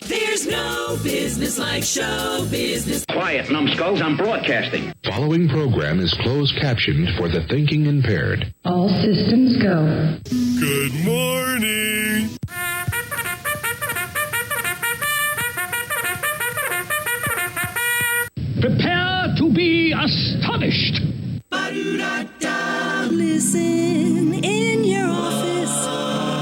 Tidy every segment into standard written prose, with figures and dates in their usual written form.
There's no business like show business. Quiet, numbskulls, I'm broadcasting. Following program is closed captioned for the thinking impaired. All systems go. Good morning. Prepare to be astonished. Ba-do-da-da. Listen in your office,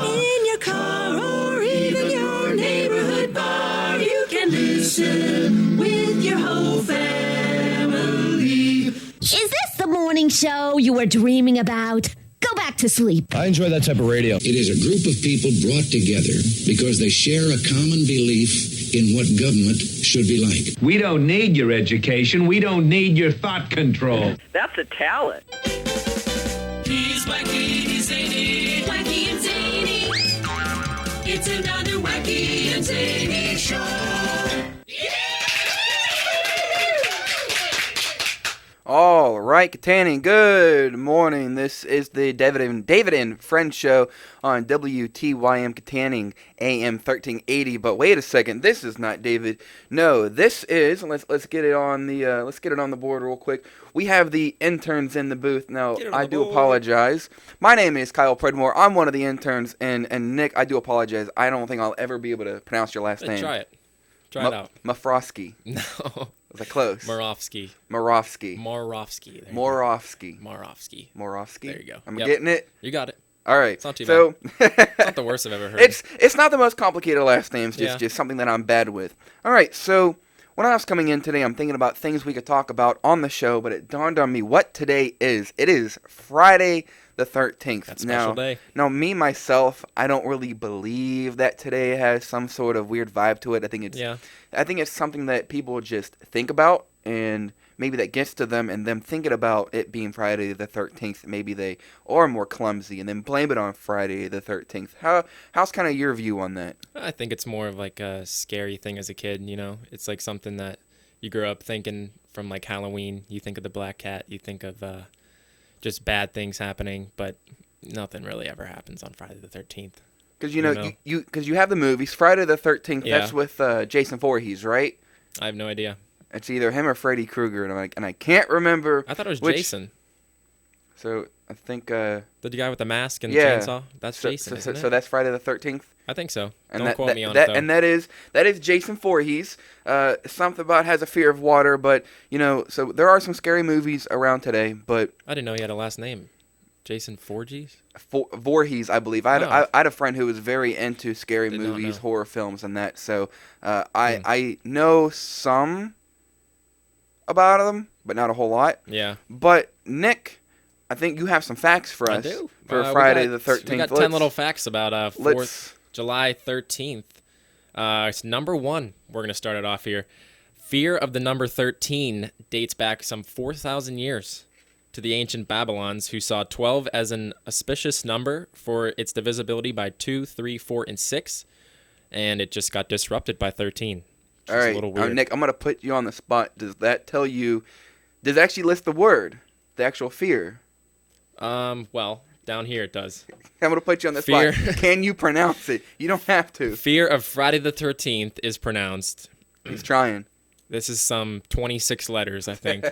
in your car, or even your neighborhood bar. You can listen with your whole family. Is this the morning show you were dreaming about? Go back to sleep. I enjoy that type of radio. It is a group of people brought together because they share a common belief in what government should be like. We don't need your education. We don't need your thought control. That's a talent. He's wacky, he's zany, wacky and zany. It's another wacky and zany show. All right, Kittanning, good morning. This is the David and Friends show on WTYM Kittanning, AM 1380. But wait a second, this is not David. No, this is. Let's get it on the board real quick. We have the interns in the booth now. I do apologize. My name is Kyle Predmore. I'm one of the interns, and Nick, I do apologize. I don't think I'll ever be able to pronounce your last name. Try it. Try it out. Marofsky. No. Was that close? Marofsky. Marofsky. There you go. I'm getting it. You got it. All right. It's not too bad. It's not the worst I've ever heard. It's not the most complicated last names. Just something that I'm bad with. All right. So when I was coming in today, I'm thinking about things we could talk about on the show, but it dawned on me what today is. It is Friday the 13th. That's a special day. Now, me, myself, I don't really believe that today has some sort of weird vibe to it. I think it's something that people just think about, and maybe that gets to them, and them thinking about it being Friday the 13th, maybe they are more clumsy, and then blame it on Friday the 13th. How's kind of your view on that? I think it's more of like a scary thing as a kid, you know? It's like something that you grow up thinking from like Halloween. You think of the black cat, you think of just bad things happening, but nothing really ever happens on Friday the 13th. Because you have the movies Friday the 13th. Yeah. That's with Jason Voorhees, right? I have no idea. It's either him or Freddy Krueger, and I can't remember. I thought it was Jason. So I think the guy with the mask and the chainsaw. That's Jason. Isn't it? So that's Friday the 13th. I think so. And Don't quote me on it though. And that is Jason Voorhees. Something about has a fear of water, but so there are some scary movies around today. But I didn't know he had a last name. Jason Voorhees? Voorhees, I believe. I had a friend who was very into scary movies, horror films, and that. So I know some about them, but not a whole lot. Yeah. But Nick, I think you have some facts for us. I do. For Friday the 13th. We got 10 little facts about July 13th. It's number one. We're going to start it off here. Fear of the number 13 dates back some 4,000 years to the ancient Babylons, who saw 12 as an auspicious number for its divisibility by 2, 3, 4, and 6, and it just got disrupted by 13. All right, Nick, I'm going to put you on the spot. Does that tell you, does it actually list the word, the actual fear? Well, down here it does. I'm going to put you on the spot. Can you pronounce it? You don't have to. Fear of Friday the 13th is pronounced. He's trying. This is some 26 letters, I think.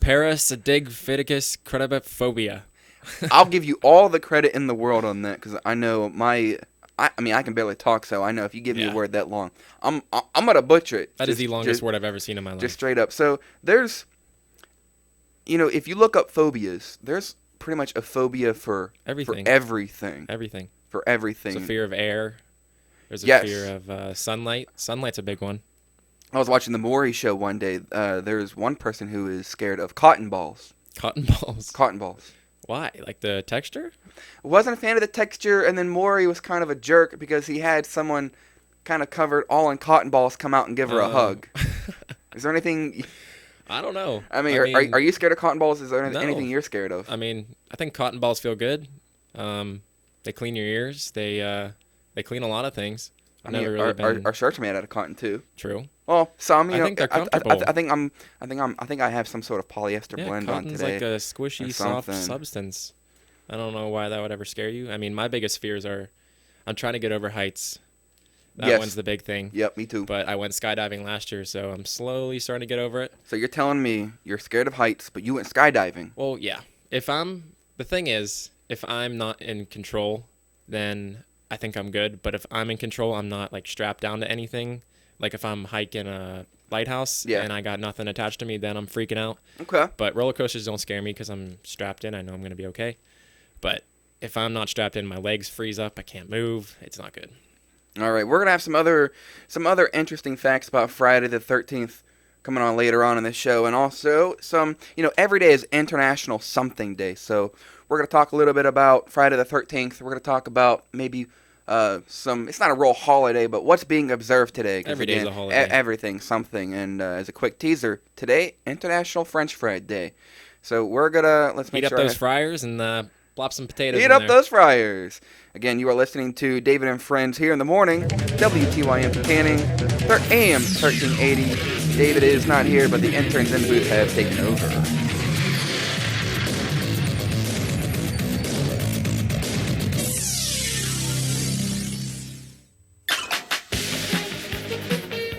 Parasadigfiticus credibophobia. I'll give you all the credit in the world on that, because I know I can barely talk, so I know if you give me a word that long, I'm gonna butcher it. That is the longest word I've ever seen in my life. Just straight up. So there's, if you look up phobias, there's pretty much a phobia for everything. For everything. Everything. For everything. There's a fear of air. There's a fear of sunlight. Sunlight's a big one. I was watching the Maury show one day. There's one person who is scared of cotton balls. Cotton balls? Cotton balls. Why? Like the texture? Wasn't a fan of the texture, and then Maury was kind of a jerk because he had someone kind of covered all in cotton balls come out and give her a hug. Is there anything... I don't know. I mean, are you scared of cotton balls? Is there anything you're scared of? I mean, I think cotton balls feel good. They clean your ears. They clean a lot of things. Our shirts are made out of cotton too. True. Well, some. I think they're comfortable. I think I have some sort of polyester blend on today. Cotton's like a squishy, soft substance. I don't know why that would ever scare you. I mean, my biggest fears are I'm trying to get over heights. That one's the big thing. Yep, me too. But I went skydiving last year, so I'm slowly starting to get over it. So you're telling me you're scared of heights, but you went skydiving? Well, yeah. The thing is, if I'm not in control, then I think I'm good. But if I'm in control, I'm not like strapped down to anything. Like if I'm hiking a lighthouse and I got nothing attached to me, then I'm freaking out. Okay. But roller coasters don't scare me because I'm strapped in. I know I'm going to be okay. But if I'm not strapped in, my legs freeze up. I can't move. It's not good. All right, we're gonna have some other interesting facts about Friday the 13th coming on later on in the show, and also some, every day is International Something Day, so we're gonna talk a little bit about Friday the 13th. We're gonna talk about maybe some. It's not a real holiday, but what's being observed today. Every day is a holiday. Everything, something, and as a quick teaser, today International French Fry Day. So we're gonna heat up those fryers and plop some potatoes in Heat up those fryers. Again, you are listening to David and Friends here in the morning. WTYM Kittanning, AM 1380. David is not here, but the interns in the booth have taken over.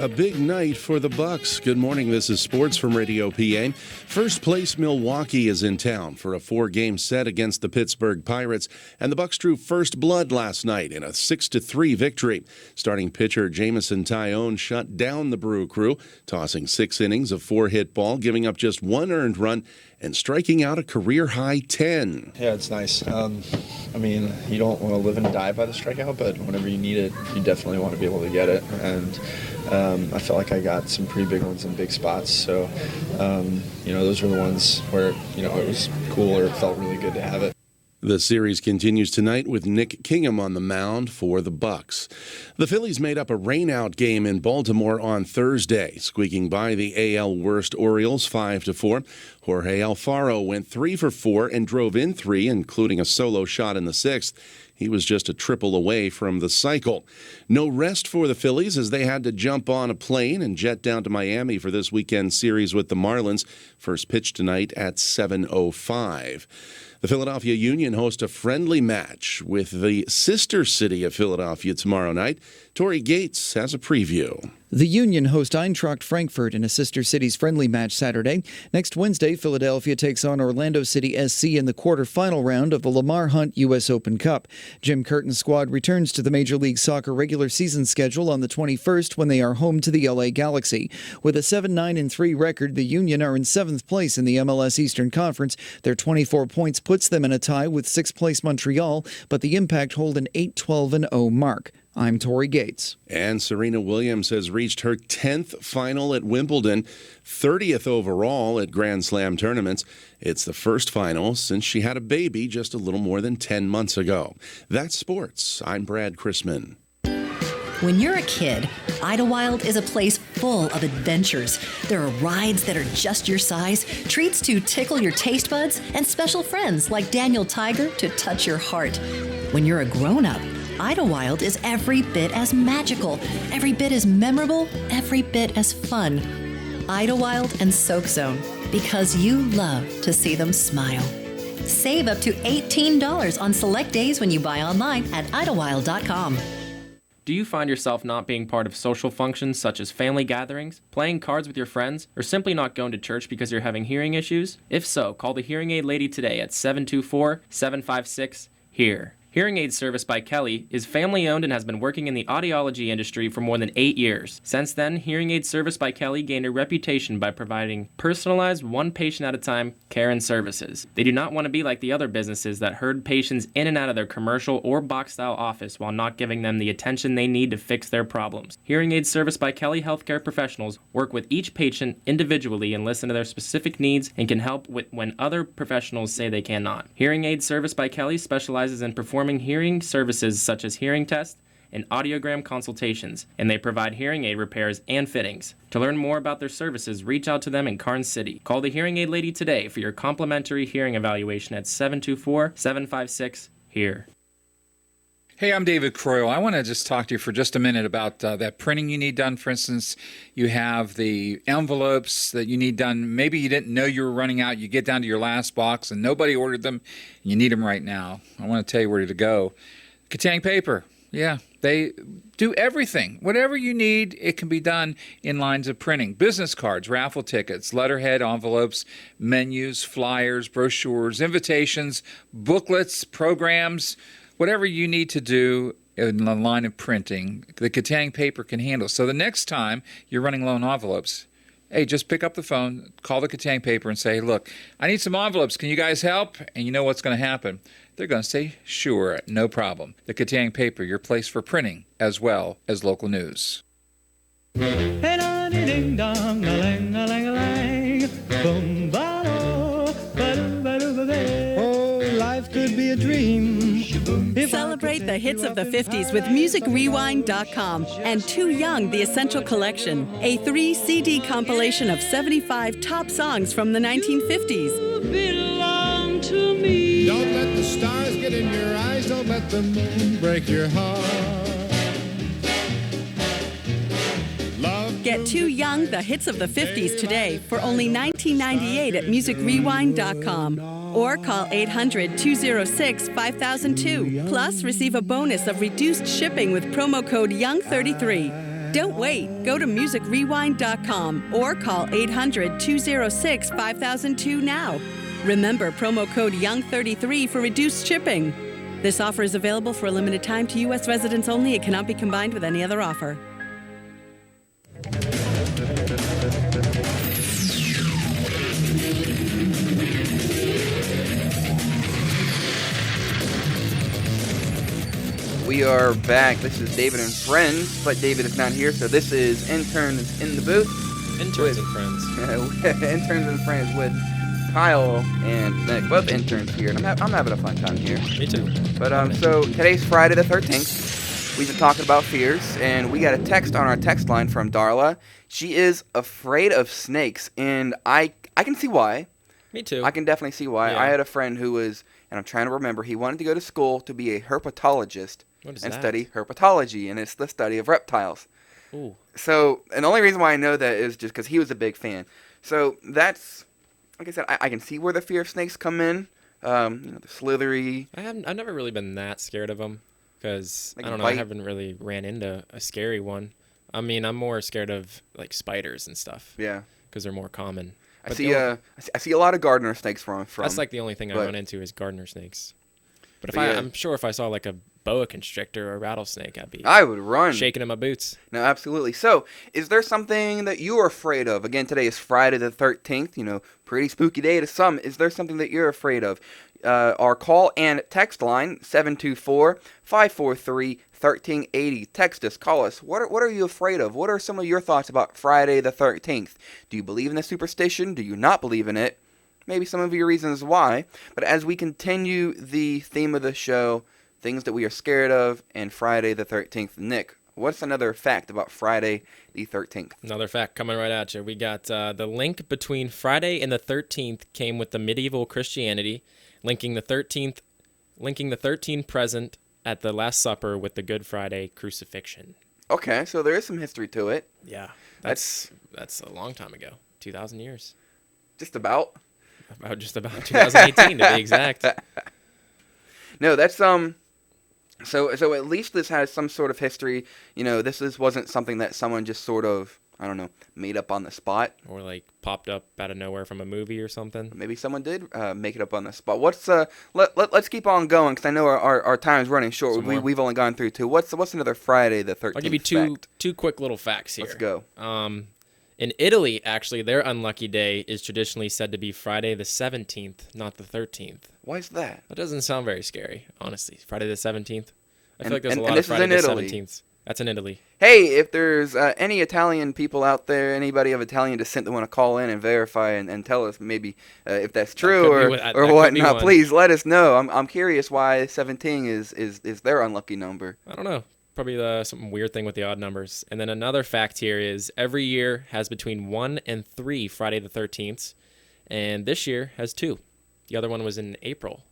A big night for the Bucks. Good morning. This is Sports from Radio PA. First place Milwaukee is in town for a 4-game set against the Pittsburgh Pirates, and the Bucks drew first blood last night in a 6-3 victory. Starting pitcher Jameson Taillon shut down the Brew Crew, tossing 6 innings of 4-hit ball, giving up just 1 earned run and striking out a career-high 10. Yeah, it's nice. I mean, you don't want to live and die by the strikeout, but whenever you need it, you definitely want to be able to get it. And I felt like I got some pretty big ones in big spots. So, those were the ones where, it was cool or it felt really good to have it. The series continues tonight with Nick Kingham on the mound for the Bucks. The Phillies made up a rainout game in Baltimore on Thursday, squeaking by the AL worst Orioles 5-4. Jorge Alfaro went 3 for 4 and drove in 3, including a solo shot in the 6th. He was just a triple away from the cycle. No rest for the Phillies as they had to jump on a plane and jet down to Miami for this weekend series with the Marlins. First pitch tonight at 7:05. The Philadelphia Union host a friendly match with the sister city of Philadelphia tomorrow night. Tori Gates has a preview. The Union host Eintracht Frankfurt in a sister city's friendly match Saturday. Next Wednesday, Philadelphia takes on Orlando City SC in the quarterfinal round of the Lamar Hunt U.S. Open Cup. Jim Curtin's squad returns to the Major League Soccer regular season schedule on the 21st when they are home to the LA Galaxy. With a 7-9-3 record, the Union are in 7th place in the MLS Eastern Conference. Their 24 points puts them in a tie with 6th place Montreal, but the Impact hold an 8-12-0 mark. I'm Tori Gates. And Serena Williams has reached her 10th final at Wimbledon, 30th overall at Grand Slam tournaments. It's the first final since she had a baby just a little more than 10 months ago. That's sports. I'm Brad Chrisman. When you're a kid, Idlewild is a place full of adventures. There are rides that are just your size, treats to tickle your taste buds, and special friends like Daniel Tiger to touch your heart. When you're a grown-up, Idlewild is every bit as magical, every bit as memorable, every bit as fun. Idlewild and Soak Zone, because you love to see them smile. Save up to $18 on select days when you buy online at Idlewild.com. Do you find yourself not being part of social functions such as family gatherings, playing cards with your friends, or simply not going to church because you're having hearing issues? If so, call the Hearing Aid Lady today at 724-756-HEAR. Hearing Aid Service by Kelly is family-owned and has been working in the audiology industry for more than 8 years. Since then, Hearing Aid Service by Kelly gained a reputation by providing personalized, one patient at a time care and services. They do not want to be like the other businesses that herd patients in and out of their commercial or box-style office while not giving them the attention they need to fix their problems. Hearing Aid Service by Kelly healthcare professionals work with each patient individually and listen to their specific needs and can help with when other professionals say they cannot. Hearing Aid Service by Kelly specializes in performing hearing services such as hearing tests and audiogram consultations, and they provide hearing aid repairs and fittings. To learn more about their services, reach out to them in Karnes City. Call the Hearing Aid Lady today for your complimentary hearing evaluation at 724-756-HEAR. Hey, I'm David Croyle. I want to just talk to you for just a minute about that printing you need done. For instance, you have the envelopes that you need done. Maybe you didn't know you were running out. You get down to your last box and nobody ordered them. And you need them right now. I want to tell you where to go. Kittanning Paper. Yeah, they do everything. Whatever you need, it can be done in lines of printing. Business cards, raffle tickets, letterhead, envelopes, menus, flyers, brochures, invitations, booklets, programs, whatever you need to do in the line of printing, the Kittanning Paper can handle. So the next time you're running low on envelopes, hey, just pick up the phone, call the Kittanning Paper and say, look, I need some envelopes. Can you guys help? And you know what's going to happen. They're going to say, sure, no problem. The Kittanning Paper, your place for printing as well as local news. Life could be a dream. Celebrate the hits of the 50s with MusicRewind.com and Too Young, The Essential Collection, a 3-CD compilation of 75 top songs from the 1950s. Belong to me. Don't let the stars get in your eyes. Don't let the moon break your heart. Get Too Young, The Hits of the 50s today for only $19.98 at MusicRewind.com or call 800-206-5002. Plus, receive a bonus of reduced shipping with promo code YOUNG33. Don't wait. Go to MusicRewind.com or call 800-206-5002 now. Remember promo code YOUNG33 for reduced shipping. This offer is available for a limited time to U.S. residents only. It cannot be combined with any other offer. We are back. This is David and Friends, but David is not here, so this is Interns in the Booth. Interns and Friends. Interns and Friends with Kyle and Nick, both interns here. And I'm having a fun time here. Me too. But so today's Friday the 13th. We've been talking about fears, and we got a text on our text line from Darla. She is afraid of snakes, and I can see why. Me too. I can definitely see why. Yeah. I had a friend who was, and I'm trying to remember, he wanted to go to school to be a herpetologist and study herpetology, and it's the study of reptiles. Ooh. So, and the only reason why I know that is just because he was a big fan. So that's, like I said, I can see where the fear of snakes come in. The slithery. I've never really been that scared of them because Like I don't know. bite? I haven't really ran into a scary one. I mean, I'm more scared of like spiders and stuff. Yeah. Because they're more common. I But see a lot of gardener snakes from. That's like the only thing I but- run into is gardener snakes. But if But yeah. I'm sure if I saw like a boa constrictor or a rattlesnake, I would run. shaking in my boots. No, absolutely. So, is there something that you are afraid of? Again, today is Friday the 13th. You know, pretty spooky day to some. Is there something that you're afraid of? Our call and text line, 724-543-1380. Text us, call us. What are you afraid of? What are some of your thoughts about Friday the 13th? Do you believe in the superstition? Do you not believe in it? Maybe some of your reasons why. But as we continue the theme of the show, things that we are scared of, and Friday the 13th. Nick, what's another fact about Friday the 13th? Another fact coming right at you. We got the link between Friday and the 13th came with the medieval Christianity, linking the 13th present at the Last Supper with the Good Friday crucifixion. Okay, so there is some history to it. Yeah, that's a long time ago, 2,000 years. Just about. Just about 2018 to be exact. No, that's So at least this has some sort of history. You know, wasn't something that someone just sort of, I don't know, made up on the spot. Or like popped up out of nowhere from a movie or something. Maybe someone did make it up on the spot. What's let's keep on going because I know our time's running short. We've only gone through two. What's another Friday the 13th? I'll give you two quick little facts here. Let's go. In Italy, actually, their unlucky day is traditionally said to be Friday the 17th, not the 13th. Why is that? That doesn't sound very scary, honestly. Friday the 17th. I feel like there's and a lot this of Friday is the in Italy. 17th. That's in Italy. Hey, if there's any Italian people out there, anybody of Italian descent that want to call in and verify and tell us maybe if that's true or whatnot, please let us know. I'm curious why 17 is their unlucky number. I don't know. Probably some weird thing with the odd numbers. And then another fact here is every year has between 1 and 3 Friday the 13th, and this year has 2. The other one was in April.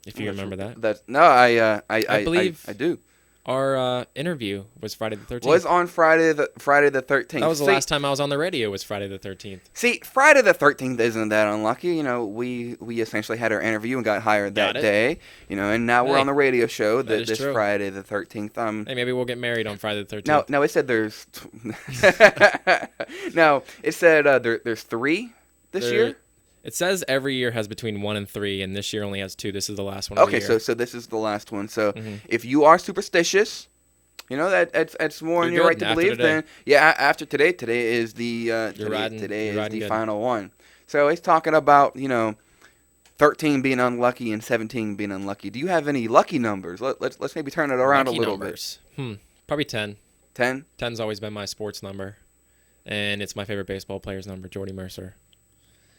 if you remember that. I believe I do. Our interview was Friday the 13th. Was on Friday the 13th. That was the last time I was on the radio. Was Friday the 13th. See, Friday the 13th isn't that unlucky. You know, we essentially had our interview and got hired that day. You know, and now we're on the radio show this Friday the 13th. Hey, maybe we'll get married on Friday the 13th. No, it said there's. No, it said there's 3 this year. It says every year has between 1 and 3, and this year only has 2. This is the last one. Of the year. So this is the last one. So if you are superstitious, you know that's more in your right to believe. Then after today is the today is the final one. So it's talking about 13 being unlucky and 17 being unlucky. Do you have any lucky numbers? Let's maybe turn it around lucky a little numbers. bit. Probably 10. 10? 10's always been my sports number, and it's my favorite baseball player's number, Jordy Mercer.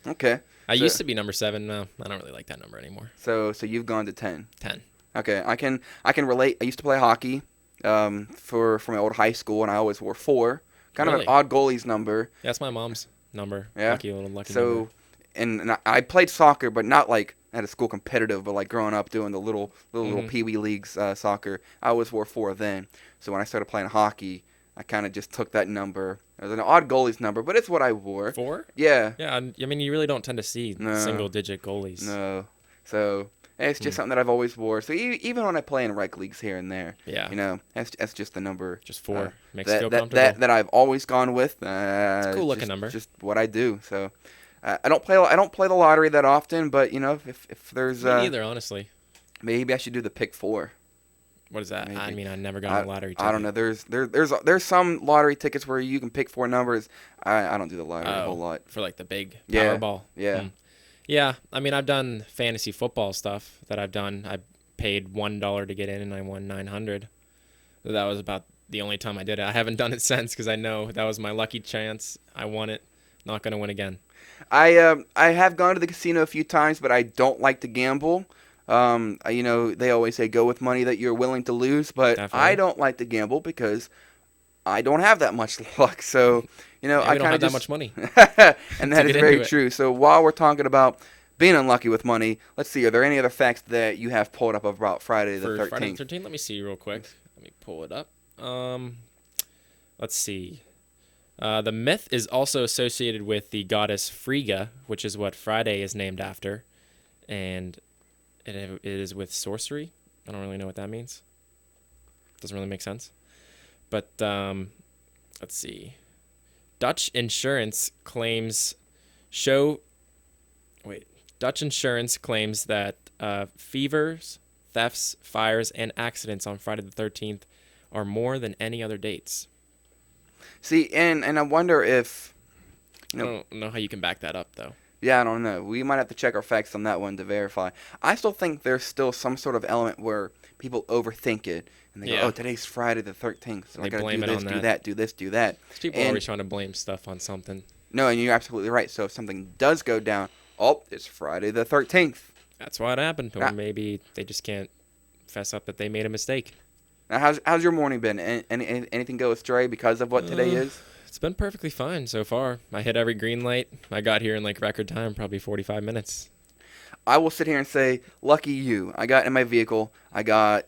Okay. I used to be number 7. No, I don't really like that number anymore. So you've gone to 10. 10. Okay, I can relate. I used to play hockey for my old high school, and I always wore 4. Kind of an odd goalie's number. Yeah, that's my mom's number. Yeah. Lucky number. And I played soccer, but not like at a school competitive, but like growing up doing the little pee-wee leagues soccer. I always wore 4 then. So when I started playing hockey, I kind of just took that number. It was an odd goalie's number, but it's what I wore. 4? Yeah. Yeah, I mean, you really don't tend to see single-digit goalies. No. So it's just something that I've always wore. So even when I play in rec leagues here and there, that's just the number. Just 4. Makes you feel comfortable. That I've always gone with. It's a cool-looking number. Just what I do. So I don't play the lottery that often, but if there's Me neither, honestly. Maybe I should do the pick 4. What is that? Maybe. I mean, I never got a lottery ticket. I don't know. There's some lottery tickets where you can pick 4 numbers. I don't do the lottery a whole lot. For like the big Powerball. Yeah. Yeah. I mean, I've done fantasy football stuff that I've done. I paid $1 to get in, and I won $900. That was about the only time I did it. I haven't done it since because I know that was my lucky chance. I won it. Not gonna win again. I have gone to the casino a few times, but I don't like to gamble. They always say go with money that you're willing to lose, but Definitely. I don't like to gamble because I don't have that much luck. So, I don't have that much money. And that is very true. So while we're talking about being unlucky with money, let's see, are there any other facts that you have pulled up about Friday the 13th? Friday the 13th? Let me see real quick. Let me pull it up. Let's see. The myth is also associated with the goddess Frigga, which is what Friday is named after. And it is with sorcery. I don't really know what that means. Doesn't really make sense. But let's see. Dutch insurance claims that fevers, thefts, fires, and accidents on Friday the 13th are more than any other dates. See, and I wonder if... I don't know how you can back that up, though. Yeah, I don't know. We might have to check our facts on that one to verify. I still think there's still some sort of element where people overthink it. And they go, oh, today's Friday the 13th. So I got to do this, do that, do this, do that. People are always trying to blame stuff on something. No, and you're absolutely right. So if something does go down, it's Friday the 13th. That's what happened. Or maybe they just can't fess up that they made a mistake. Now, how's your morning been? Anything go astray because of what today is? It's been perfectly fine so far. I hit every green light. I got here in record time, probably 45 minutes. I will sit here and say, lucky you. I got in my vehicle. I'd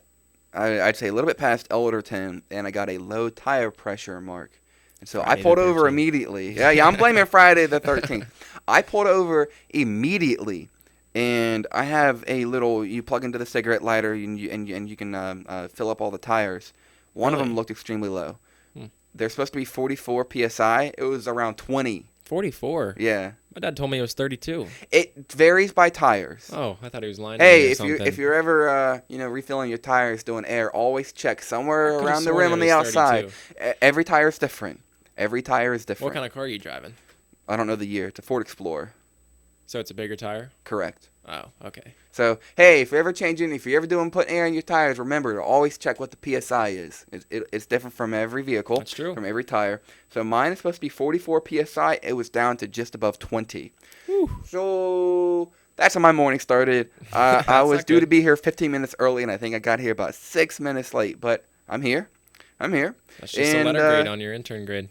say a little bit past Elderton, and I got a low tire pressure mark. And so I pulled over immediately. Yeah, I'm blaming Friday the 13th. I pulled over immediately, and I have a little, you plug into the cigarette lighter, and you can fill up all the tires. One of them looked extremely low. They're supposed to be 44 PSI. It was around 20. 44? Yeah. My dad told me it was 32. It varies by tires. Oh, I thought he was lying. Hey, if you're ever refilling your tires doing air, always check somewhere around the rim on the outside. 32. Every tire is different. Every tire is different. What kind of car are you driving? I don't know the year. It's a Ford Explorer. So it's a bigger tire? Correct. Oh, okay. So, hey, if you're ever putting air in your tires, remember to always check what the PSI is. It's different from every vehicle. That's true. From every tire. So mine is supposed to be 44 PSI. It was down to just above 20. Whew. So that's how my morning started. I was due to be here 15 minutes early, and I think I got here about 6 minutes late. But I'm here. That's just a letter grade on your intern grade.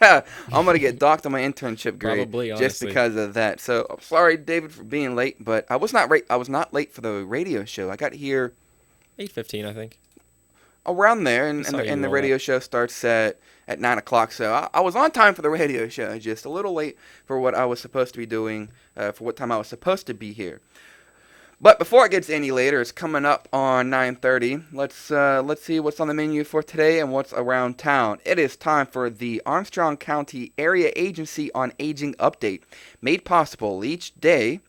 I'm going to get docked on my internship grade Probably, just honestly. because of that. So, I'm sorry, David, for being late, but I was not late for the radio show. I got here 8:15, I think. around there, and saw you the roll radio up. show starts at 9 o'clock. So I was on time for the radio show, just a little late for what I was supposed to be doing, for what time I was supposed to be here. But before it gets any later, it's coming up on 9:30. Let's see what's on the menu for today and what's around town. It is time for the Armstrong County Area Agency on Aging update, made possible each day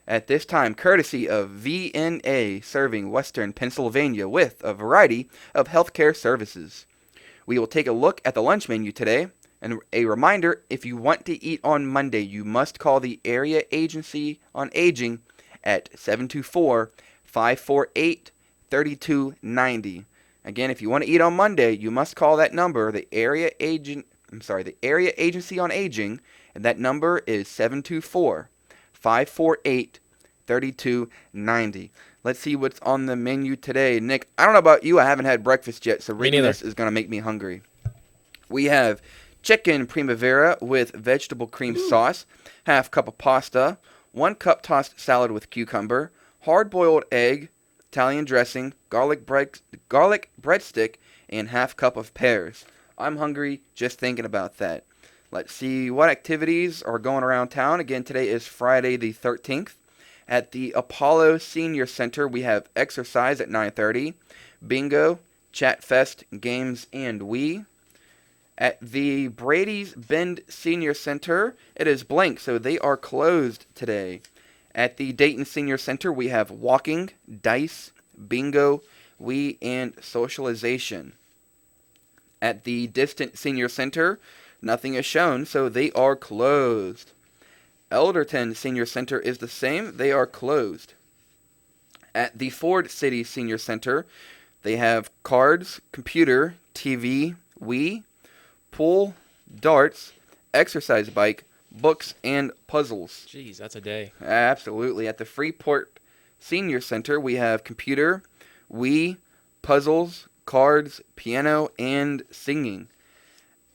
at this time courtesy of VNA, serving Western Pennsylvania with a variety of healthcare services. We will take a look at the lunch menu today. And a reminder, if you want to eat on Monday, you must call the Area Agency on Aging at 724-548-3290. Again, if you want to eat on Monday, you must call that number, the Area Agency on Aging, and that number is 724-548-3290. Let's see what's on the menu today. Nick, I don't know about you, I haven't had breakfast yet, so reading this is going to make me hungry. We have chicken primavera with vegetable cream sauce, half cup of pasta, 1 cup tossed salad with cucumber, hard-boiled egg, Italian dressing, garlic breadstick, and half cup of pears. I'm hungry just thinking about that. Let's see what activities are going around town. Again, today is Friday the 13th. At the Apollo Senior Center, we have exercise at 9:30, bingo, chat fest, games, and Wii. At the Brady's Bend Senior Center, it is blank, so they are closed today. At the Dayton Senior Center, we have walking, dice, bingo, Wii, and socialization. At the Distant Senior Center, nothing is shown, so they are closed. Elderton Senior Center is the same, they are closed. At the Ford City Senior Center, they have cards, computer, TV, Wii, pool, darts, exercise bike, books, and puzzles. Jeez, that's a day. Absolutely. At the Freeport Senior Center, we have computer, Wii, puzzles, cards, piano, and singing.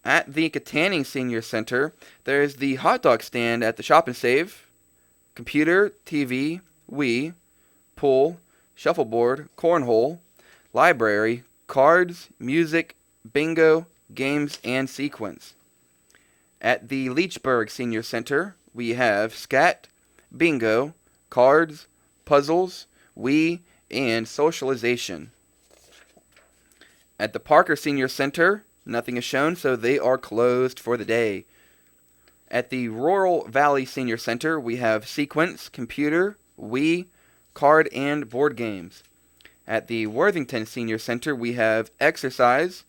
At the Kittanning Senior Center, there's the hot dog stand at the Shop and Save, computer, TV, Wii, pool, shuffleboard, cornhole, library, cards, music, bingo, games, and sequence. At the Leechburg Senior Center, we have scat, bingo, cards, puzzles, Wii, and socialization. At the Parker Senior Center, nothing is shown, so they are closed for the day. At the Rural Valley Senior Center, we have sequence, computer, Wii, card, and board games. At the Worthington Senior Center, we have exercise,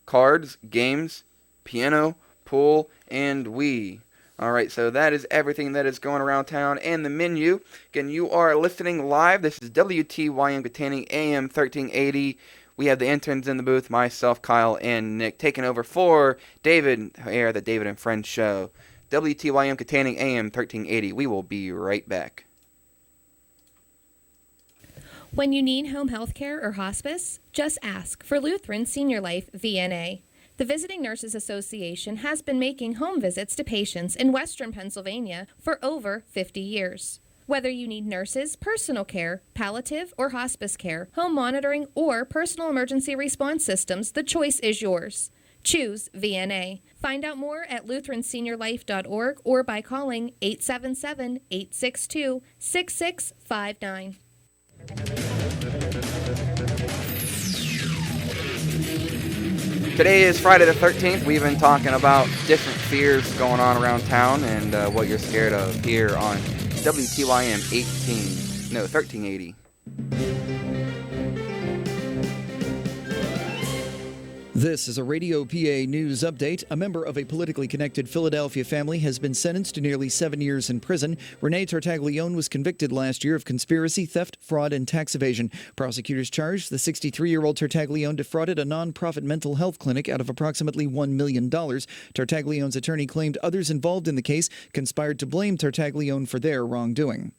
cards, games, piano, pool, and Wii. Alright, so that is everything that is going around town and the menu. Again, you are listening live. This is WTYM Kittanning AM 1380. We have the interns in the booth, myself, Kyle, and Nick, taking over for David here at the David and Friends show. WTYM Kittanning AM 1380. We will be right back. When you need home health care or hospice, just ask for Lutheran Senior Life VNA. The Visiting Nurses Association has been making home visits to patients in Western Pennsylvania for over 50 years. Whether you need nurses, personal care, palliative or hospice care, home monitoring, or personal emergency response systems, the choice is yours. Choose VNA. Find out more at lutheranseniorlife.org or by calling 877-862-6659. Today is Friday the 13th. We've been talking about different fears going on around town and what you're scared of here on WTYM 1380. This is a Radio PA News Update. A member of a politically connected Philadelphia family has been sentenced to nearly 7 years in prison. Renee Tartaglione was convicted last year of conspiracy, theft, fraud, and tax evasion. Prosecutors charged the 63-year-old Tartaglione defrauded a nonprofit mental health clinic out of approximately $1 million. Tartaglione's attorney claimed others involved in the case conspired to blame Tartaglione for their wrongdoing.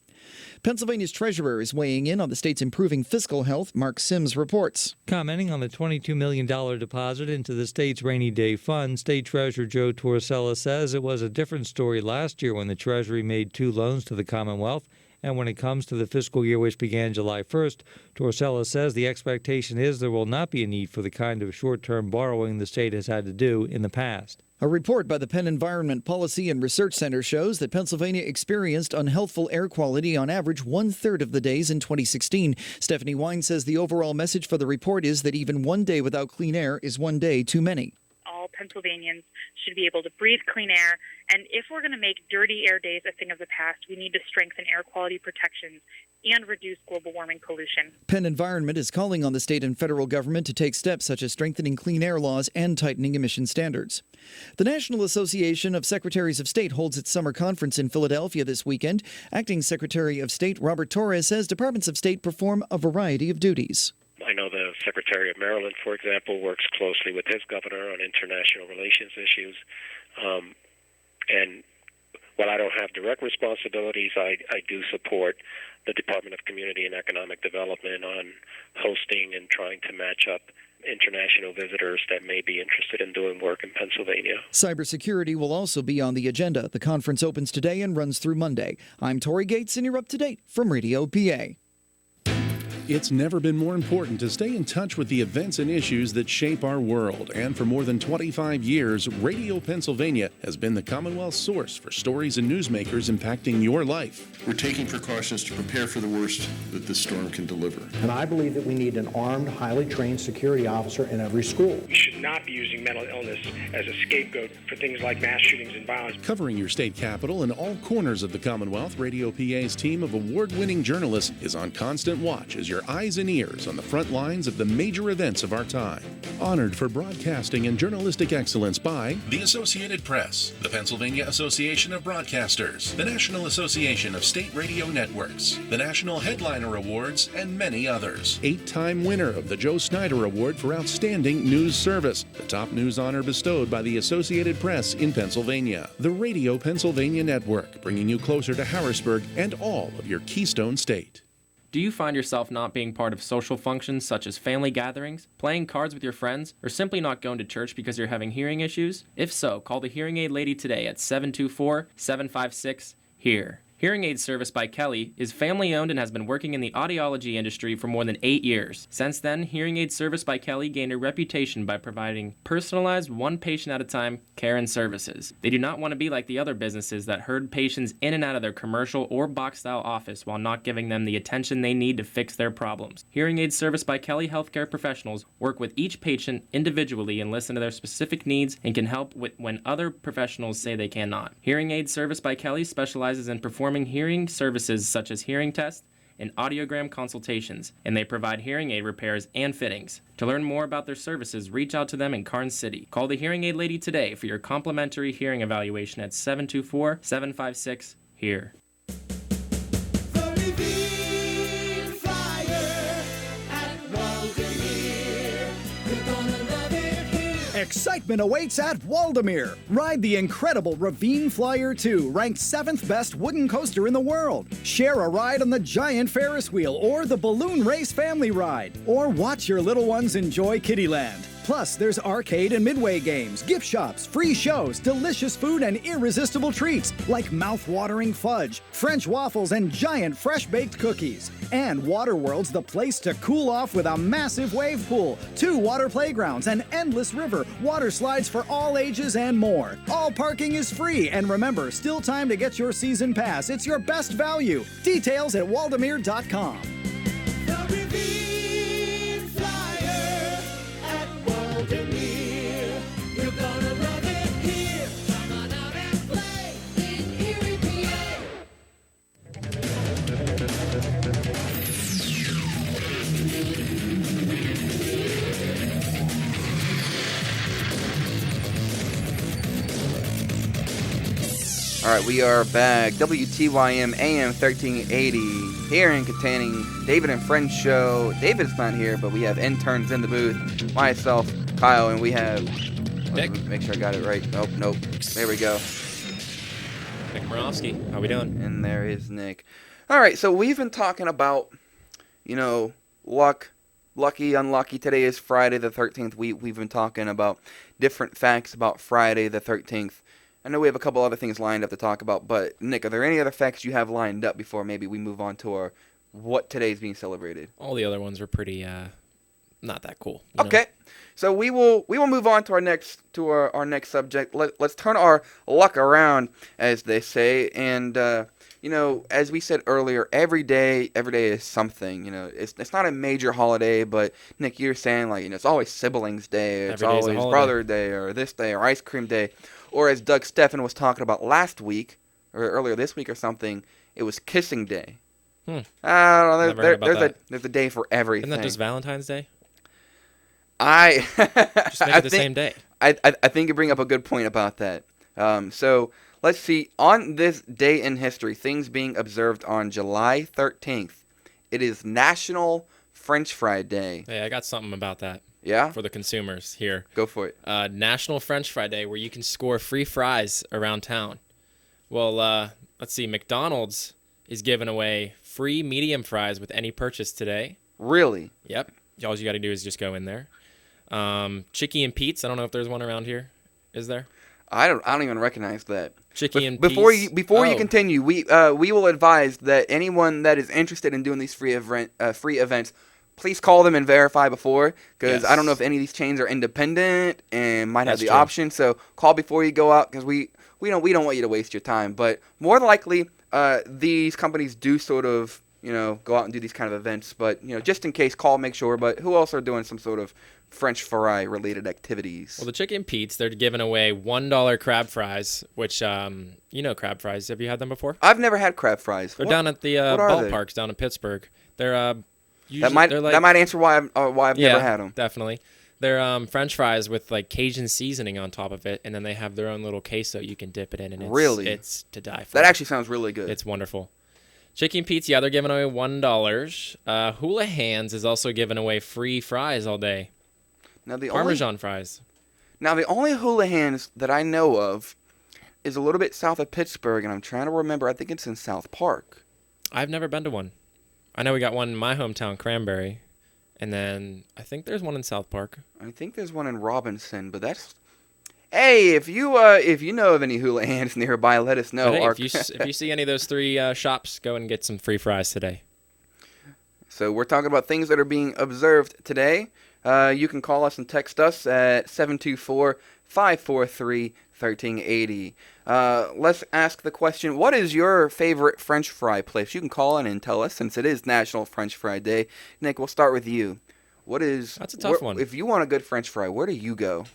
Pennsylvania's treasurer is weighing in on the state's improving fiscal health. Mark Sims reports. Commenting on the $22 million deposit into the state's rainy day fund, State Treasurer Joe Torsella says it was a different story last year when the Treasury made 2 loans to the Commonwealth. And when it comes to the fiscal year, which began July 1st, Torsella says the expectation is there will not be a need for the kind of short-term borrowing the state has had to do in the past. A report by the Penn Environment Policy and Research Center shows that Pennsylvania experienced unhealthful air quality on average 1/3 of the days in 2016. Stephanie Wine says the overall message for the report is that even one day without clean air is one day too many. All Pennsylvanians should be able to breathe clean air, and if we're going to make dirty air days a thing of the past, we need to strengthen air quality protections and reduce global warming pollution. Penn Environment is calling on the state and federal government to take steps such as strengthening clean air laws and tightening emission standards. The National Association of Secretaries of State holds its summer conference in Philadelphia this weekend. Acting Secretary of State Robert Torres says departments of state perform a variety of duties. I know the Secretary of Maryland, for example, works closely with his governor on international relations issues. And while I don't have direct responsibilities, I do support the Department of Community and Economic Development on hosting and trying to match up international visitors that may be interested in doing work in Pennsylvania. Cybersecurity will also be on the agenda. The conference opens today and runs through Monday. I'm Tori Gates, and you're up to date from Radio PA. It's never been more important to stay in touch with the events and issues that shape our world. And for more than 25 years, Radio Pennsylvania has been the Commonwealth's source for stories and newsmakers impacting your life. We're taking precautions to prepare for the worst that this storm can deliver. And I believe that we need an armed, highly trained security officer in every school. We should not be using mental illness as a scapegoat for things like mass shootings and violence. Covering your state capital and all corners of the Commonwealth, Radio PA's team of award-winning journalists is on constant watch as your eyes and ears on the front lines of the major events of our time. Honored for broadcasting and journalistic excellence by the Associated Press, the Pennsylvania Association of Broadcasters, the National Association of State Radio Networks, the National Headliner Awards, and many others. 8-time winner of the Joe Snyder Award for Outstanding News Service, the top news honor bestowed by the Associated Press in Pennsylvania. The Radio Pennsylvania Network, bringing you closer to Harrisburg and all of your Keystone State. Do you find yourself not being part of social functions such as family gatherings, playing cards with your friends, or simply not going to church because you're having hearing issues? If so, call the Hearing Aid Lady today at 724-756-HEAR. Hearing Aid Service by Kelly is family-owned and has been working in the audiology industry for more than 8 years. Since then, Hearing Aid Service by Kelly gained a reputation by providing personalized, one patient at a time care and services. They do not want to be like the other businesses that herd patients in and out of their commercial or box-style office while not giving them the attention they need to fix their problems. Hearing Aid Service by Kelly healthcare professionals work with each patient individually and listen to their specific needs and can help when other professionals say they cannot. Hearing Aid Service by Kelly specializes in performing hearing services such as hearing tests and audiogram consultations, and they provide hearing aid repairs and fittings. To learn more about their services, reach out to them in Karnes City. Call the Hearing Aid Lady today for your complimentary hearing evaluation at 724-756-HEAR. Excitement awaits at Waldemere. Ride the incredible Ravine Flyer 2, ranked 7th best wooden coaster in the world. Share a ride on the giant Ferris wheel or the balloon race family ride. Or watch your little ones enjoy Kittyland. Plus, there's arcade and midway games, gift shops, free shows, delicious food, and irresistible treats like mouth-watering fudge, French waffles, and giant fresh-baked cookies. And Waterworld's the place to cool off with a massive wave pool, 2 water playgrounds, an endless river, water slides for all ages, and more. All parking is free, and remember, still time to get your season pass. It's your best value. Details at waldemere.com. All right, we are back. WTYM AM 1380 here in Kittanning. David and Friends show. David's not here, but we have interns in the booth. Myself, Kyle, and we have Nick. Make sure I got it right. Nope. There we go. Nick Marofsky. How we doing? And there is Nick. All right, so we've been talking about, lucky, unlucky. Today is Friday the 13th. We've been talking about different facts about Friday the 13th. I know we have a couple other things lined up to talk about, but Nick, are there any other facts you have lined up before maybe we move on to what today is being celebrated? All the other ones were pretty not that cool. Okay, so we will move on to our next subject. Let's turn our luck around, as they say, and as we said earlier, every day is something. It's not a major holiday, but Nick, you're saying it's always siblings day, it's always brother day, or this day, or ice cream day, or as Doug Steffen was talking about last week or earlier this week or something, it was kissing day. I don't know. There's a day for everything. Isn't that just Valentine's Day? Just make it the same day. I think you bring up a good point about that. So let's see. On this day in history, things being observed on July 13th, it is National French Fry Day. Hey, I got something about that. Yeah? For the consumers here. Go for it. National French Fry Day, where you can score free fries around town. Well, let's see. McDonald's is giving away free medium fries with any purchase today. Really? Yep. All you got to do is just go in there. Chicky and Pete's. I don't know if there's one around here. Is there? I don't even recognize that. Chicky and before Pete's. Before you continue, we will advise that anyone that is interested in doing these free events, please call them and verify before, because I don't know if any of these chains are independent and might have the option. So call before you go out, because we don't want you to waste your time. But more than likely, these companies do sort of go out and do these kind of events. But just in case, call, make sure. But who else are doing some sort of French fry related activities? Well, the Chicky and Pete's, they're giving away $1 crab fries, which crab fries. Have you had them before? I've never had crab fries. They're down at the ballparks down in Pittsburgh. They're that might answer why I've never had them. Definitely. They're French fries with Cajun seasoning on top of it, and then they have their own little queso you can dip it in, and it's to die for. That actually sounds really good. It's wonderful. Chicky and Pete's, they're giving away $1. Hula Hands is also giving away free fries all day. Now Parmesan fries. Now the only Hula Hands that I know of is a little bit south of Pittsburgh, and I'm trying to remember. I think it's in South Park. I've never been to one. I know we got one in my hometown, Cranberry, and then I think there's one in South Park. I think there's one in Robinson, but that's. Hey, if you know of any Hula Hands nearby, let us know. Hey, if you see any of those three shops, go and get some free fries today. So we're talking about things that are being observed today. You can call us and text us at 724-543-1380. Let's ask the question, what is your favorite French fry place? You can call in and tell us, since it is National French Fry Day. Nick, we'll start with you. That's a tough one. If you want a good French fry, where do you go?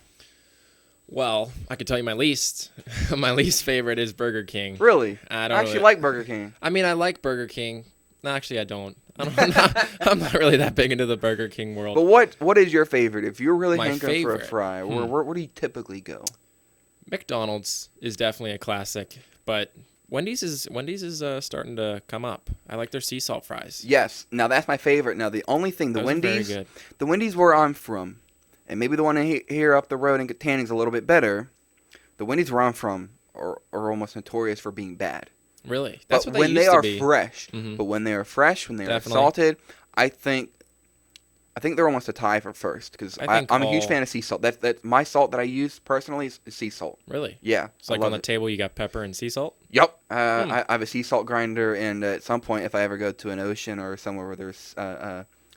Well, I could tell you my least. My least favorite is Burger King. Really? I don't actually like Burger King. I mean, I like Burger King. No, actually, I don't. I'm not really that big into the Burger King world. But what is your favorite? If you're really My hankering for a favorite? fry, where do you typically go? McDonald's is definitely a classic, but Wendy's is starting to come up. I like their sea salt fries. Yes. Now that's my favorite. Now the only thing, the Wendy's where I'm from, and maybe the one here up the road in Kittanning is a little bit better. The Wendy's where I'm from are almost notorious for being bad. Really? That's what they used to be. But when they are fresh, when they are salted, I think they're almost a tie for first, because I'm a huge fan of sea salt. That's my salt that I use personally is sea salt. Really? Yeah. So on the table you got pepper and sea salt? Yep. I have a sea salt grinder, and at some point, if I ever go to an ocean or somewhere where there's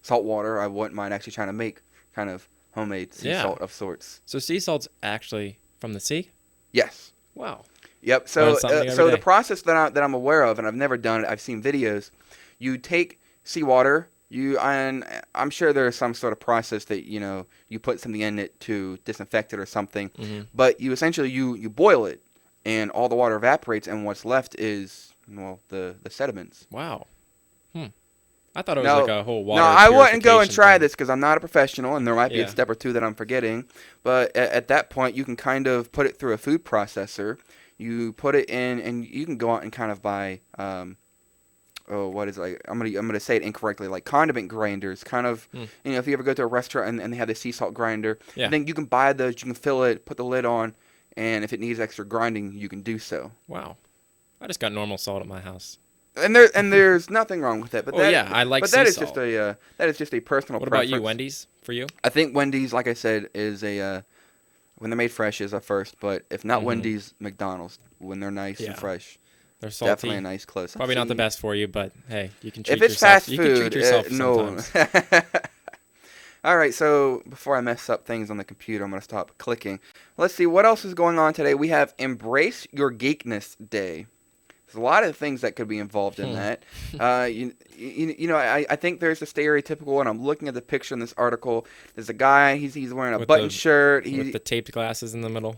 salt water, I wouldn't mind actually trying to make kind of homemade sea salt of sorts. So sea salt's actually from the sea? Yes. Wow. Yep. So the process that I'm aware of, and I've never done it, I've seen videos. You take seawater. And I'm sure there's some sort of process that you put something in it to disinfect it or something. Mm-hmm. But you essentially you boil it, and all the water evaporates, and what's left is the sediments. Wow. I thought it was like a whole water. No, I wouldn't go and try this because I'm not a professional, and there might be a step or two that I'm forgetting. But at that point, you can kind of put it through a food processor. You put it in, and you can go out and kind of buy. What is it? Like, I'm gonna say it incorrectly. Like condiment grinders, kind of. If you ever go to a restaurant and they have the sea salt grinder, then you can buy those. You can fill it, put the lid on, and if it needs extra grinding, you can do so. Wow, I just got normal salt at my house. And there's nothing wrong with that. But I like sea that is salt. That is just a personal What preference. about you, Wendy's? For you? I think Wendy's, like I said, is when they're made fresh is a first. But if not Wendy's, McDonald's when they're nice and fresh. They're salty. Definitely a nice close. Probably not the best for you, but hey, you can treat if it's yourself. fast You food, can treat yourself no. sometimes. All right, so before I mess up things on the computer, I'm going to stop clicking. Let's see, what else is going on today? We have Embrace Your Geekness Day. There's a lot of things that could be involved in that. I think there's a stereotypical, and I'm looking at the picture in this article. There's a guy, he's wearing a button shirt. With the taped glasses in the middle.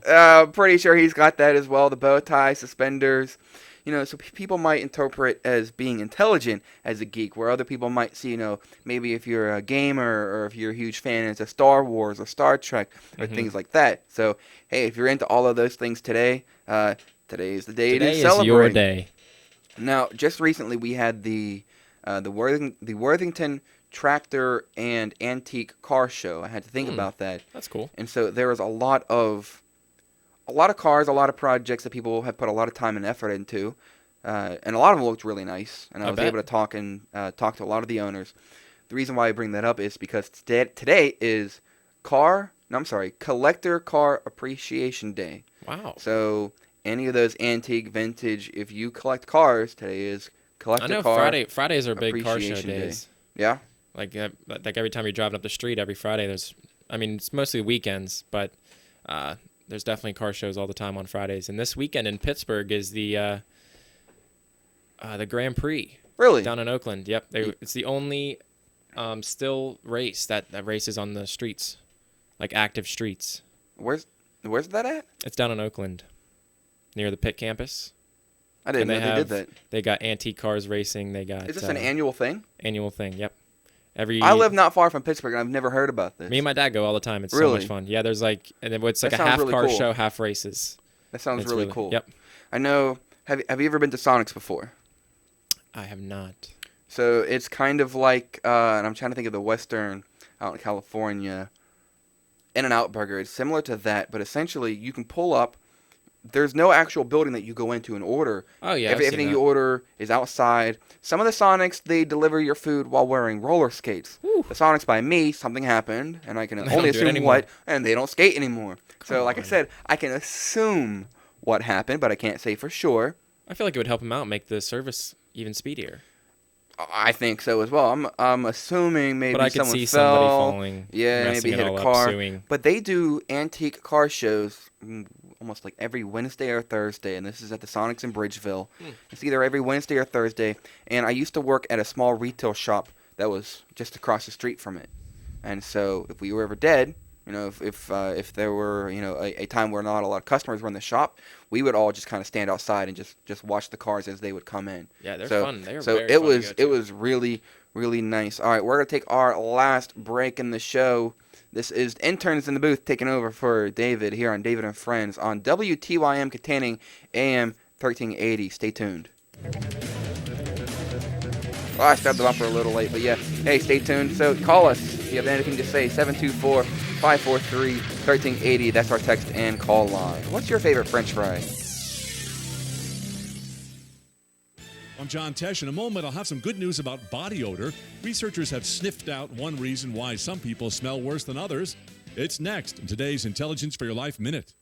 Pretty sure he's got that as well, the bow tie, suspenders. So people might interpret as being intelligent as a geek, where other people might see, maybe if you're a gamer or if you're a huge fan of Star Wars or Star Trek or things like that. So, hey, if you're into all of those things today, today is the day to celebrate. Today is your day. Now, just recently we had the Worthington Tractor and Antique Car Show. I had to think about that. That's cool. And so there was a lot of cars, a lot of projects that people have put a lot of time and effort into, and a lot of them looked really nice. And I was able to talk to a lot of the owners. The reason why I bring that up is because today is Collector Car Appreciation Day. Wow. So any of those antique, vintage, if you collect cars, today is Collector Car. Fridays are big car show Appreciation days. Day. Yeah. Like every time you're driving up the street, every Friday it's mostly weekends, but there's definitely car shows all the time on Fridays. And this weekend in Pittsburgh is the Grand Prix. Really? Down in Oakland. Yep. It's the only still race that races on the streets, like active streets. Where's that at? It's down in Oakland, near the Pitt campus. I didn't know they did that. They got antique cars racing. They got. Is this an annual thing? Annual thing. Yep. I live not far from Pittsburgh, and I've never heard about this. Me and my dad go all the time. It's really? So much fun. Yeah, there's it's like a half really car cool. show, half races. That sounds really cool. Yep. I know. Have you ever been to Sonic's before? I have not. So it's kind of like, and I'm trying to think of the Western out in California, In-N-Out Burger. It's similar to that, but essentially you can pull up. There's no actual building that you go into and order. Oh, yeah. Everything you order is outside. Some of the Sonics, they deliver your food while wearing roller skates. Whew. The Sonics by me, something happened, and I can only assume what, and they don't skate anymore. So, like I said, I can assume what happened, but I can't say for sure. I feel like it would help them out, make the service even speedier. I think so as well. I'm assuming maybe but I could someone see fell. Somebody falling, maybe hit a car. But they do antique car shows almost like every Wednesday or Thursday, and this is at the Sonics in Bridgeville. It's either every Wednesday or Thursday. And I used to work at a small retail shop that was just across the street from it. And so if we were ever dead, if there were a time where not a lot of customers were in the shop, we would all just kind of stand outside and just watch the cars as they would come in. Yeah, they're fun. They're so very it fun was to go it to. was really really nice. All right, we're gonna take our last break in the show. This is Interns in the Booth taking over for David here on David and Friends on WTYM Kittanning AM 1380. Stay tuned. I stepped the bumper a little late, but yeah. Hey, stay tuned. So call us if you have anything to say. 724-543-1380. That's our text and call line. What's your favorite French fry? I'm John Tesh. In a moment, I'll have some good news about body odor. Researchers have sniffed out one reason why some people smell worse than others. It's next in today's Intelligence for Your Life Minute.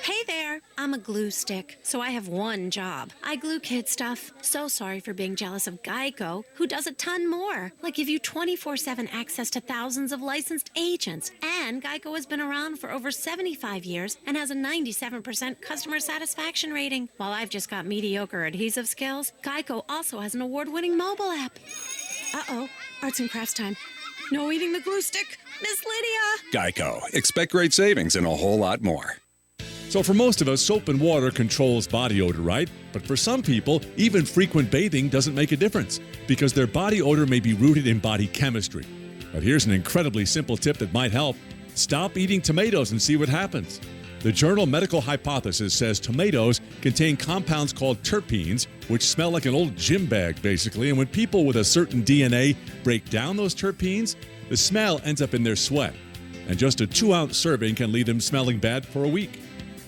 Hey there, I'm a glue stick, so I have one job. I glue kid stuff. So sorry for being jealous of Geico, who does a ton more, like give you 24/7 access to thousands of licensed agents. And Geico has been around for over 75 years and has a 97% customer satisfaction rating. While I've just got mediocre adhesive skills, Geico also has an award-winning mobile app. Uh-oh, arts and crafts time. No eating the glue stick, Miss Lydia. Geico. Expect great savings and a whole lot more. So for most of us, soap and water controls body odor, right? But for some people, even frequent bathing doesn't make a difference because their body odor may be rooted in body chemistry. But here's an incredibly simple tip that might help. Stop eating tomatoes and see what happens. The journal Medical Hypothesis says tomatoes contain compounds called terpenes, which smell like an old gym bag, basically. And when people with a certain DNA break down those terpenes, the smell ends up in their sweat. And just a 2-ounce serving can leave them smelling bad for a week.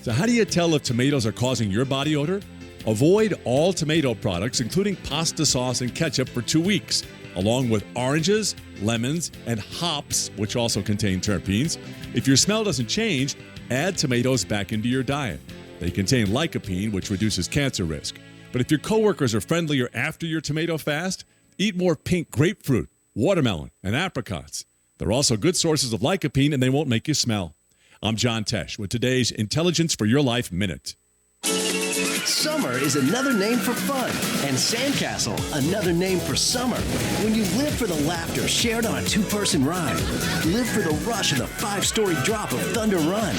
So how do you tell if tomatoes are causing your body odor? Avoid all tomato products, including pasta sauce and ketchup, for 2 weeks, along with oranges, lemons, and hops, which also contain terpenes. If your smell doesn't change, add tomatoes back into your diet. They contain lycopene, which reduces cancer risk. But if your coworkers are friendlier after your tomato fast, eat more pink grapefruit, watermelon, and apricots. They're also good sources of lycopene, and they won't make you smell. I'm John Tesh with today's Intelligence for Your Life Minute. Summer is another name for fun, and Sandcastle, another name for summer. When you live for the laughter shared on a two-person ride, live for the rush of the 5-story drop of Thunder Run,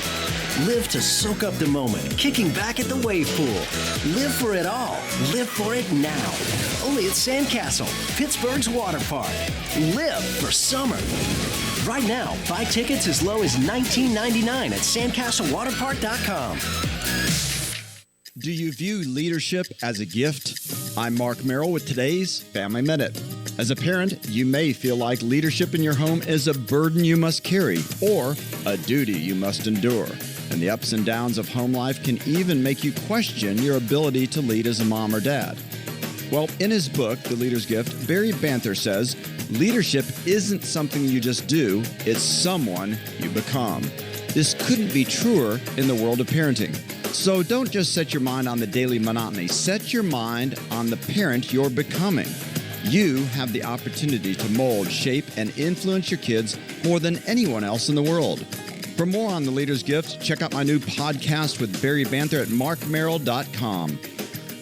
live to soak up the moment, kicking back at the wave pool. Live for it all. Live for it now. Only at Sandcastle, Pittsburgh's water park. Live for summer. Right now, buy tickets as low as $19.99 at sandcastlewaterpark.com. Do you view leadership as a gift? I'm Mark Merrill with today's Family Minute. As a parent, you may feel like leadership in your home is a burden you must carry or a duty you must endure. And the ups and downs of home life can even make you question your ability to lead as a mom or dad. Well, in his book, The Leader's Gift, Barry Banther says, leadership isn't something you just do, it's someone you become. This couldn't be truer in the world of parenting. So don't just set your mind on the daily monotony. Set your mind on the parent you're becoming. You have the opportunity to mold, shape, and influence your kids more than anyone else in the world. For more on The Leader's Gift, check out my new podcast with Barry Banther at markmerrill.com.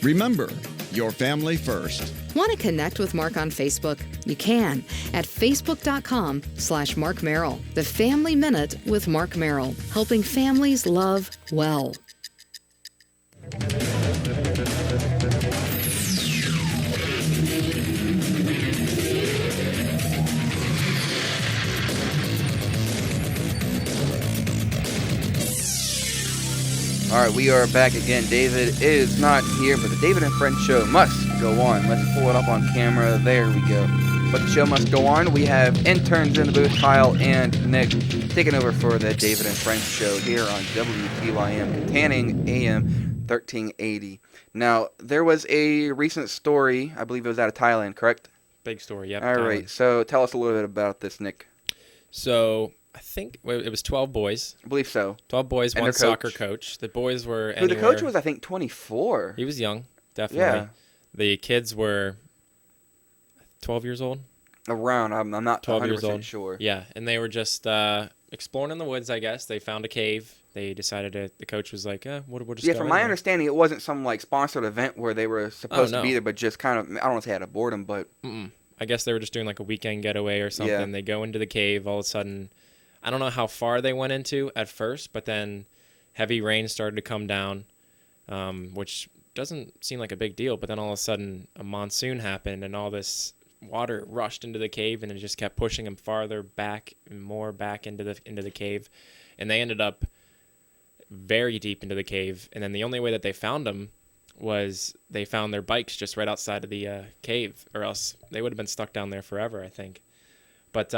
Remember, your family first. Want to connect with Mark on Facebook? You can at facebook.com/Mark Merrill. The Family Minute with Mark Merrill, helping families love well. All right, we are back again. David is not here, but the David and Friends show must go on. Let's pull it up on camera. There we go. But the show must go on. We have interns in the booth, Kyle and Nick, taking over for the David and Friends show here on WTYM, Kittanning AM 1380. Now, there was a recent story, I believe it was out of Thailand, correct? Big story, yep. All right, so tell us a little bit about this, Nick. So I think it was 12 boys. I believe so. 12 boys, and one their soccer coach. The boys were anywhere. The coach was, I think, 24. He was young, definitely. Yeah. The kids were 12 years old. Around, I'm not 12 years old. Sure. Yeah, and they were just exploring in the woods, I guess. They found a cave. They decided to, the coach was like, we'll just go from my understanding, it wasn't some like sponsored event where they were supposed to be there, but just kind of, I don't want to say out of boredom, but... I guess they were just doing like a weekend getaway or something. Yeah. They go into the cave, all of a sudden, I don't know how far they went into at first, but then heavy rain started to come down, which doesn't seem like a big deal, but then all of a sudden a monsoon happened and all this water rushed into the cave and it just kept pushing them farther back and more back into the cave, and they ended up very deep into the cave. And then the only way that they found them was they found their bikes just right outside of the cave, or else they would have been stuck down there forever, I think. But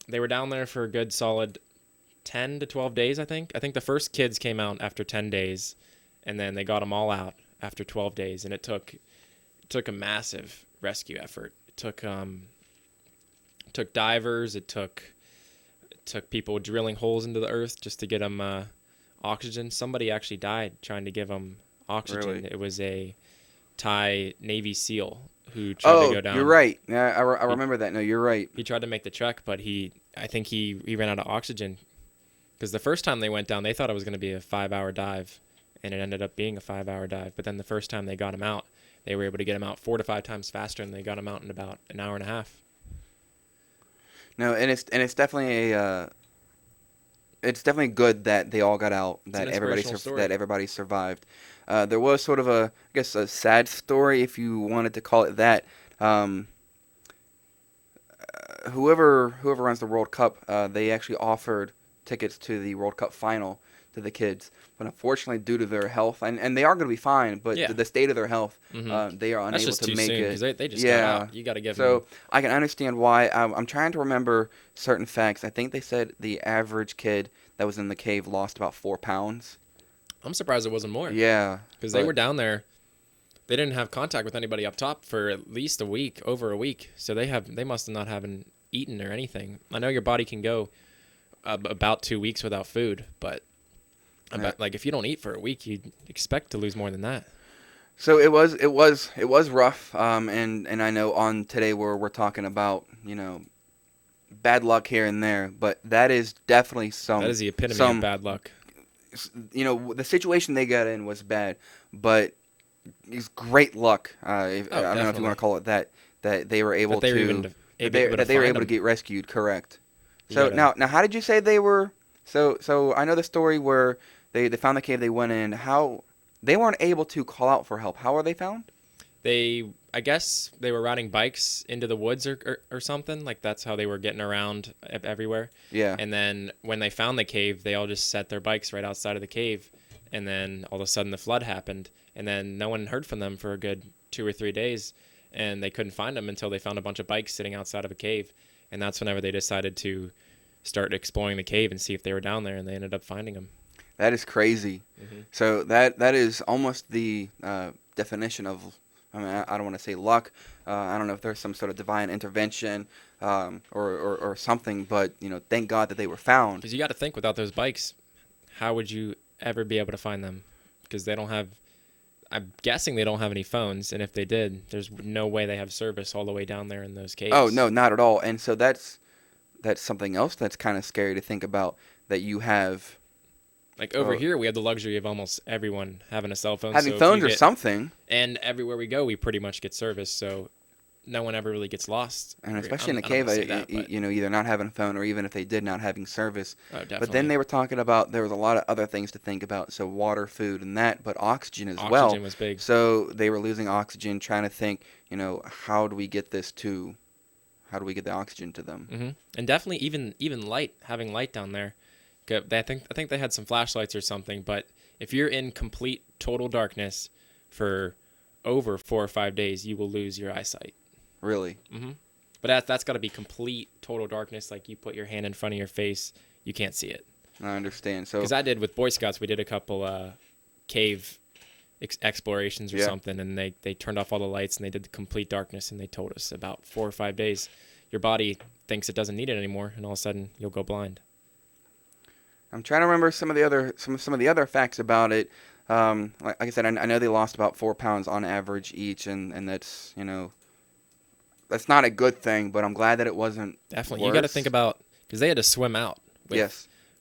they were down there for a good solid 10 to 12 days, I think. I think the first kids came out after 10 days, and then they got them all out after 12 days, and it took a massive rescue effort. It took divers, it took people drilling holes into the earth just to get them oxygen. Somebody actually died trying to give them oxygen. Really? It was a Thai Navy SEAL who tried to go down. You're right. Yeah, I remember that. No, you're right. He tried to make the trek, but I think he ran out of oxygen, because the first time they went down, they thought it was going to be a 5-hour dive, and it ended up being a 5-hour dive. But then the first time they got him out, they were able to get him out 4 to 5 times faster, and they got him out in about an hour and a half. No, and it's definitely it's definitely good that they all got out, that everybody survived. There was sort of a sad story, if you wanted to call it that. Whoever runs the World Cup, they actually offered tickets to the World Cup final to the kids, but unfortunately, due to their health, and they are going to be fine, but the state of their health, they are unable to make it. Because they just got out. You got to give them. So I can understand why. I'm trying to remember certain facts. I think they said the average kid that was in the cave lost about 4 pounds. I'm surprised it wasn't more. Yeah. Because they were down there They didn't have contact with anybody up top for at least a week, over a week. So they must have not haven't eaten or anything. I know your body can go about 2 weeks without food, but like if you don't eat for a week, you'd expect to lose more than that. So it was rough. And I know on today we're talking about, bad luck here and there, but that is definitely that is the epitome of bad luck. The situation they got in was bad, but it's great luck. I don't know if you want to call it that they were able to get rescued. Correct. So now how did you say they were? So I know the story where they found the cave, they went in. How they weren't able to call out for help. How were they found? I guess they were riding bikes into the woods or something. Like that's how they were getting around everywhere. Yeah. And then when they found the cave, they all just set their bikes right outside of the cave. And then all of a sudden the flood happened. And then no one heard from them for a good 2 or 3 days. And they couldn't find them until they found a bunch of bikes sitting outside of a cave. And that's whenever they decided to start exploring the cave and see if they were down there. And they ended up finding them. That is crazy. Mm-hmm. So that is almost the definition of, I don't want to say luck. I don't know if there's some sort of divine intervention or something, but thank God that they were found. Because you got to think, without those bikes, how would you ever be able to find them? Because they don't have. I'm guessing they don't have any phones, and if they did, there's no way they have service all the way down there in those caves. Oh no, not at all. And so that's something else that's kind of scary to think about. That you have. Like over here, we have the luxury of almost everyone having a cell phone. Having phones or something. And everywhere we go, we pretty much get service, so no one ever really gets lost. And especially in the cave, either not having a phone or even if they did, not having service. Oh, definitely. But then they were talking about there was a lot of other things to think about, so water, food, and that, but oxygen as well. Oxygen was big. So they were losing oxygen, trying to think, how do we get the oxygen to them? Mm-hmm. And definitely even light, having light down there. I think they had some flashlights or something, but if you're in complete total darkness for over 4 or 5 days, you will lose your eyesight. Really? Mm-hmm. But that's got to be complete total darkness. Like you put your hand in front of your face, you can't see it. I understand. So because I did with Boy Scouts, we did a couple cave explorations or something, and they turned off all the lights and they did the complete darkness, and they told us about 4 or 5 days, your body thinks it doesn't need it anymore, and all of a sudden you'll go blind. I'm trying to remember some of the other facts about it. Like I said, I know they lost about 4 pounds on average each, and that's that's not a good thing. But I'm glad that it wasn't. Definitely, worse. You got to think about because they had to swim out.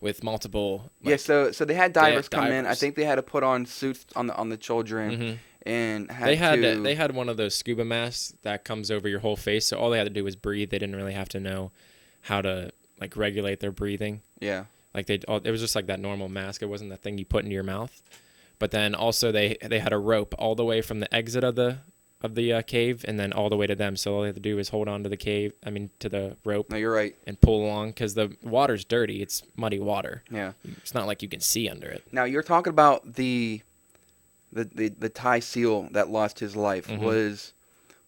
With multiple. So they had divers come in. I think they had to put on suits on the children, mm-hmm. and they had one of those scuba masks that comes over your whole face. So all they had to do was breathe. They didn't really have to know how to regulate their breathing. Yeah. It was just like that normal mask. It wasn't that thing you put into your mouth. But then also they had a rope all the way from the exit of the cave and then all the way to them. So all they had to do was hold on to to the rope. No, you're right. And pull along because the water's dirty. It's muddy water. Yeah. It's not like you can see under it. Now you're talking about the Thai SEAL that lost his life. Mm-hmm.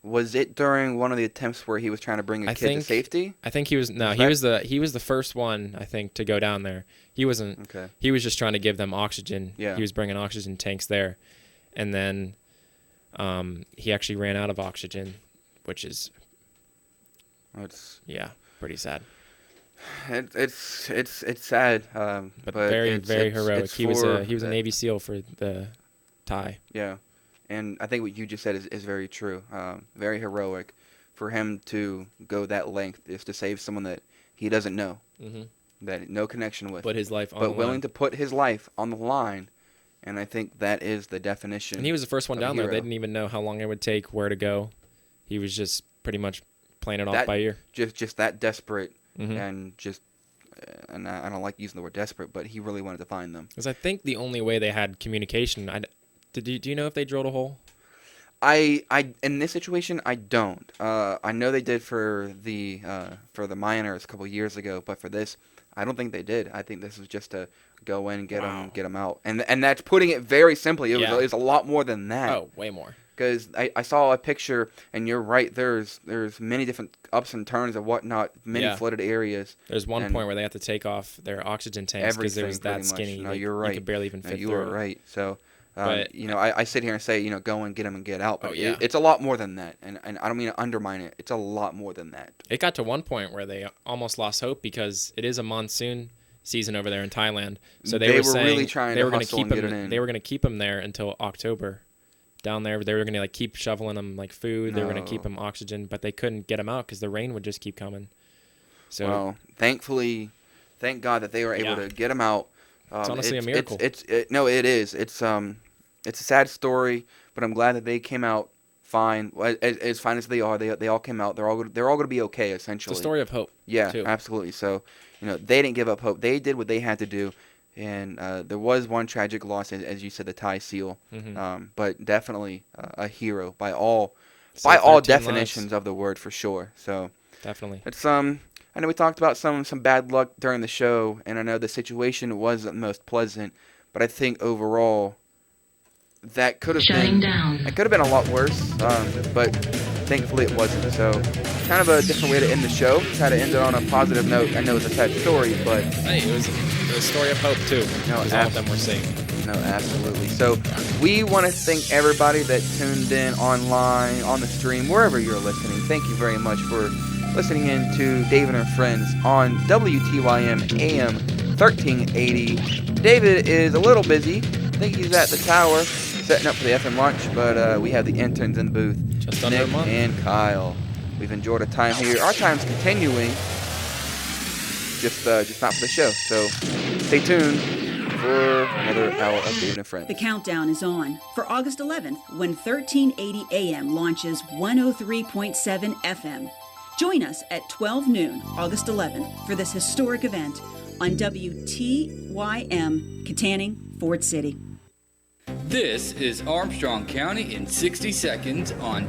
Was it during one of the attempts where he was trying to bring a kid to safety? I think he was. No, he was the first one, I think, to go down there. He wasn't. Okay. He was just trying to give them oxygen. Yeah. He was bringing oxygen tanks there, and then he actually ran out of oxygen, which is. Pretty sad. It's sad. But very heroic. He was a Navy SEAL for the Thai. Yeah. And I think what you just said is very true. Very heroic for him to go that length is to save someone that he doesn't know, mm-hmm. that no connection with. Put his life on the line. But willing to put his life on the line. And I think that is the definition. And he was the first one down there. They didn't even know how long it would take, where to go. He was just pretty much playing it off by ear. Just that desperate mm-hmm. and just... and I don't like using the word desperate, but he really wanted to find them. Because I think the only way they had communication... Do you know if they drilled a hole? I in this situation I don't. I know they did for the miners a couple of years ago, but for this I don't think they did. I think this was just to go in and get them out, and that's putting it very simply. It was a lot more than that. Oh, way more. Because I saw a picture, and you're right. There's many different ups and turns and whatnot, many flooded areas. There's one point where they had to take off their oxygen tanks because it was that skinny. No, you're right. You could barely even fit you through were right. So. But I sit here and say, go and get them and get out. But it's a lot more than that. And I don't mean to undermine it. It's a lot more than that. It got to one point where they almost lost hope because it is a monsoon season over there in Thailand. So they were saying really trying they to were going to hustle keep and get them. it in. They were going to keep them there until October. Down there, they were going to keep shoveling them food. They were going to keep them oxygen, but they couldn't get them out because the rain would just keep coming. So, thank God that they were able to get them out. It's honestly a miracle. No, it is. It's a sad story, but I'm glad that they came out fine, as fine as they are. They all came out. They're all going to be okay. Essentially, it's a story of hope. Yeah, too. Absolutely. So, they didn't give up hope. They did what they had to do, and there was one tragic loss, as you said, the Thai seal. Mm-hmm. But definitely a hero by all definitions lives. of the word, for sure. So definitely, it's I know we talked about some bad luck during the show, and I know the situation wasn't most pleasant, but I think overall that could have been It could have been a lot worse, but thankfully it wasn't. So kind of a different way to end the show. Try to end it on a positive note. I know it's a sad story, but hey, it was a story of hope too. No, all of them were saying. No, absolutely. So we want to thank everybody that tuned in online, on the stream, wherever you're listening. Thank you very much for listening in to David and Friends on WTYM AM 1380. David is a little busy. I think he's at the tower setting up for the FM lunch, but we have the interns in the booth, just under Nick a month. and Kyle. We've enjoyed our time here. Our time's continuing, just not for the show. So stay tuned for another hour of David and Friends. The countdown is on for August 11th when 1380 AM launches 103.7 FM. Join us at 12 noon, August 11th, for this historic event on WTYM, Kittanning, Ford City. This is Armstrong County in 60 seconds on